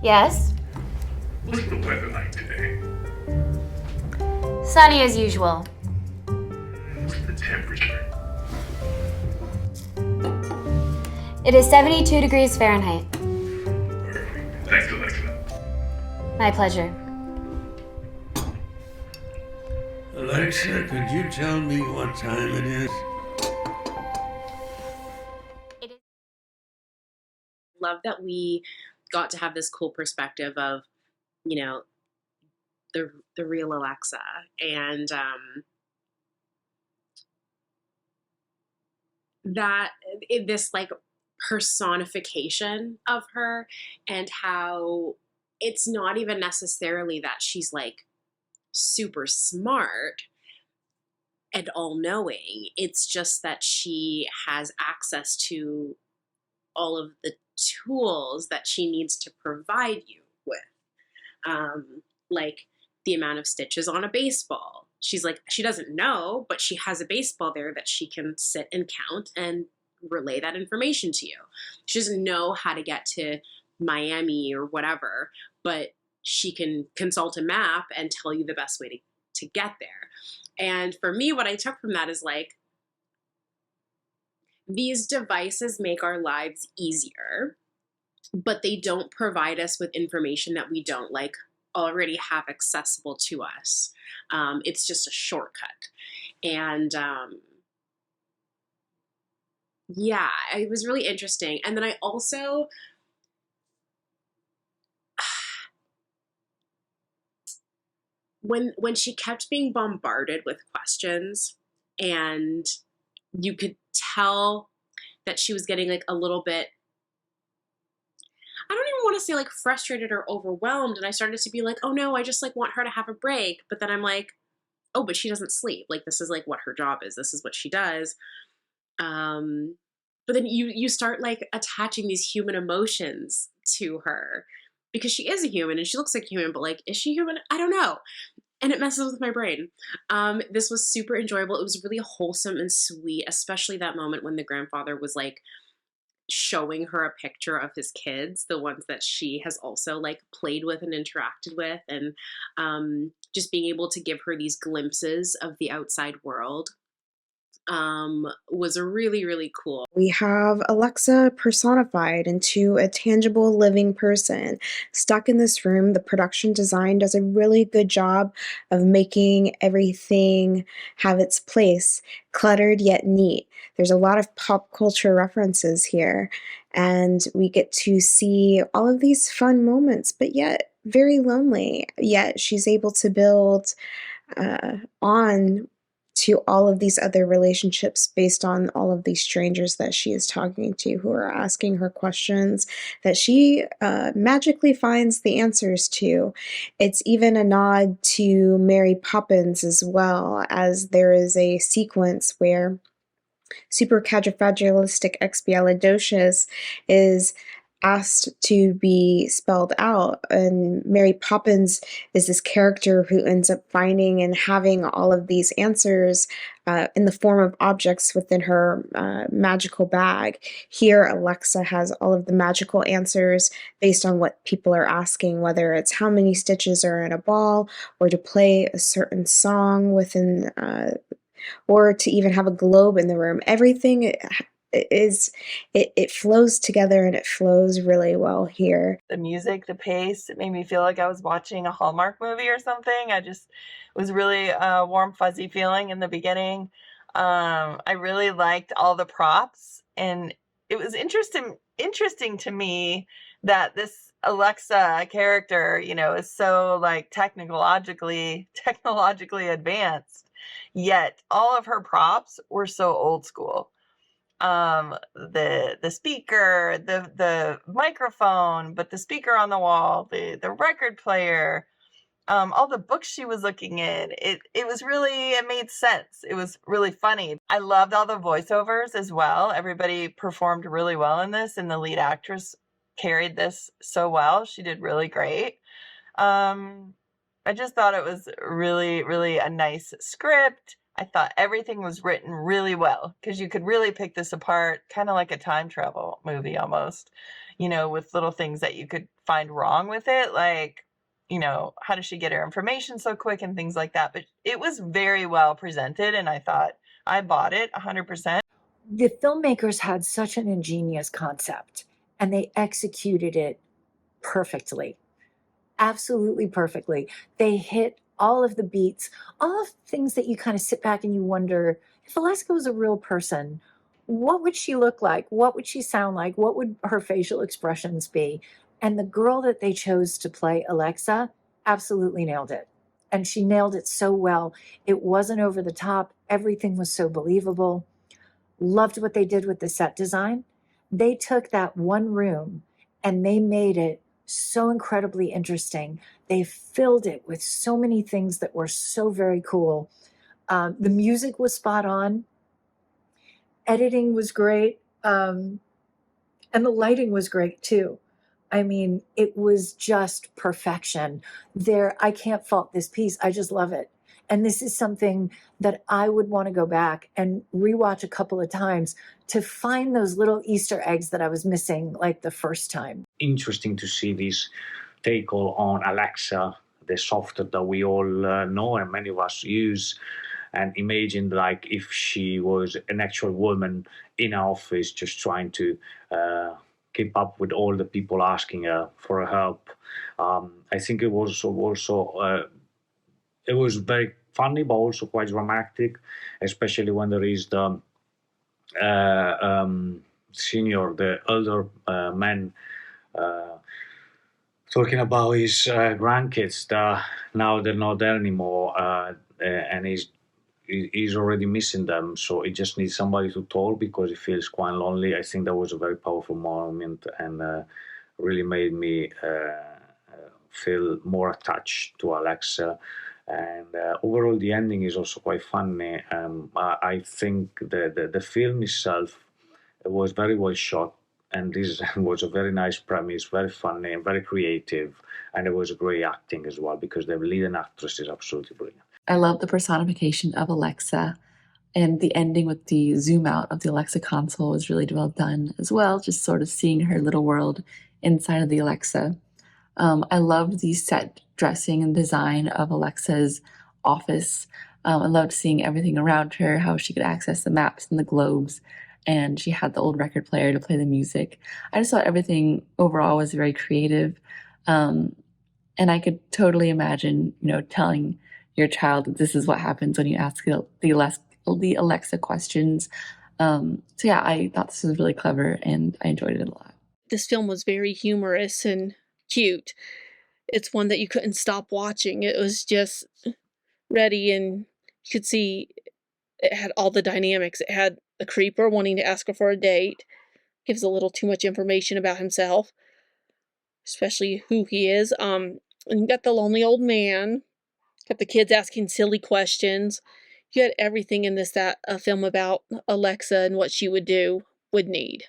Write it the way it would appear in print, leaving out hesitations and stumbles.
Yes? What's the weather like today? Sunny as usual. What's the temperature? It is 72 degrees Fahrenheit. Perfect. Thanks, Alexa. My pleasure. Alexa, could you tell me what time it is? Love that we got to have this cool perspective of, you know, the real Alexa, and this like personification of her, and how it's not even necessarily that she's like super smart and all-knowing. It's just that she has access to all of the tools that she needs to provide you with. Like the amount of stitches on a baseball. She's like, she doesn't know, but she has a baseball there that she can sit and count and relay that information to you. She doesn't know how to get to Miami or whatever, but she can consult a map and tell you the best way to get there. And for me, what I took from that is like, these devices make our lives easier, but they don't provide us with information that we don't like already have accessible to us. It's just a shortcut. And yeah, it was really interesting. And then I also, when she kept being bombarded with questions, and you could tell that she was getting like a little bit, I don't even want to say like frustrated or overwhelmed. And I started to be like, oh no, I just like want her to have a break. But then I'm like, oh, but she doesn't sleep. Like, this is like what her job is. This is what she does. But then you start like attaching these human emotions to her, because she is a human and she looks like a human, but like, is she human? I don't know. And it messes with my brain. This was super enjoyable. It was really wholesome and sweet, especially that moment when the grandfather was like showing her a picture of his kids, the ones that she has also like played with and interacted with, and just being able to give her these glimpses of the outside world was really, really cool. We have Alexa personified into a tangible living person stuck in this room. The production design does a really good job of making everything have its place, cluttered yet neat. There's a lot of pop culture references here, and we get to see all of these fun moments, but yet very lonely. Yet she's able to build on to all of these other relationships based on all of these strangers that she is talking to, who are asking her questions that she magically finds the answers to. It's even a nod to Mary Poppins as well, as there is a sequence where supercalifragilisticexpialidocious is asked to be spelled out, and Mary Poppins is this character who ends up finding and having all of these answers in the form of objects within her magical bag. Here, Alexa has all of the magical answers based on what people are asking, whether it's how many stitches are in a ball, or to play a certain song within or to even have a globe in the room. Everything it flows together, and it flows really well here. The music, the pace, it made me feel like I was watching a Hallmark movie or something. It was really a warm, fuzzy feeling in the beginning. I really liked all the props, and it was interesting to me that this Alexa character, is so like technologically advanced, yet all of her props were so old school. The speaker, the microphone, but the speaker on the wall, the record player, all the books she was looking in, it made sense. It was really funny. I loved all the voiceovers as well. Everybody performed really well in this, and the lead actress carried this so well. She did really great. I just thought it was really, really a nice script, I thought everything was written really well because you could really pick this apart, kind of like a time travel movie almost, with little things that you could find wrong with it, like, how does she get her information so quick and things like that. But it was very well presented, and I thought I bought it 100%. The filmmakers had such an ingenious concept and they executed it perfectly, absolutely perfectly. They hit all of the beats, all of the things that you kind of sit back and you wonder, if Alexa was a real person, what would she look like? What would she sound like? What would her facial expressions be? And the girl that they chose to play Alexa absolutely nailed it. And she nailed it so well. It wasn't over the top. Everything was so believable. Loved what they did with the set design. They took that one room and they made it so incredibly interesting. They filled it with so many things that were so very cool. The music was spot on. Editing was great. And the lighting was great too. I mean, it was just perfection. I can't fault this piece. I just love it. And this is something that I would want to go back and rewatch a couple of times to find those little Easter eggs that I was missing like the first time. Interesting to see this take on Alexa, the software that we all know and many of us use, and imagine like if she was an actual woman in an office just trying to keep up with all the people asking her for help. I think it was also it was very funny, but also quite dramatic, especially when there is the the elder man talking about his grandkids that now they're not there anymore, and he's already missing them. So he just needs somebody to talk because he feels quite lonely. I think that was a very powerful moment and really made me feel more attached to Alexa. And overall, the ending is also quite funny. I think the film itself was very well shot, and this was a very nice premise, very funny and very creative, and it was great acting as well because the leading actress is absolutely brilliant. I love the personification of Alexa, and the ending with the zoom out of the Alexa console was really well done as well, just sort of seeing her little world inside of the Alexa. I loved the set dressing and design of Alexa's office. I loved seeing everything around her, how she could access the maps and the globes, and she had the old record player to play the music. I just thought everything overall was very creative, and I could totally imagine, telling your child that this is what happens when you ask the Alexa questions. So yeah, I thought this was really clever, and I enjoyed it a lot. This film was very humorous and cute. It's one that you couldn't stop watching. It was just ready, and you could see it had all the dynamics. It had the creeper wanting to ask her for a date, gives a little too much information about himself, especially who he is. And you got the lonely old man, got the kids asking silly questions. You had everything in this that a film about Alexa and what she would need.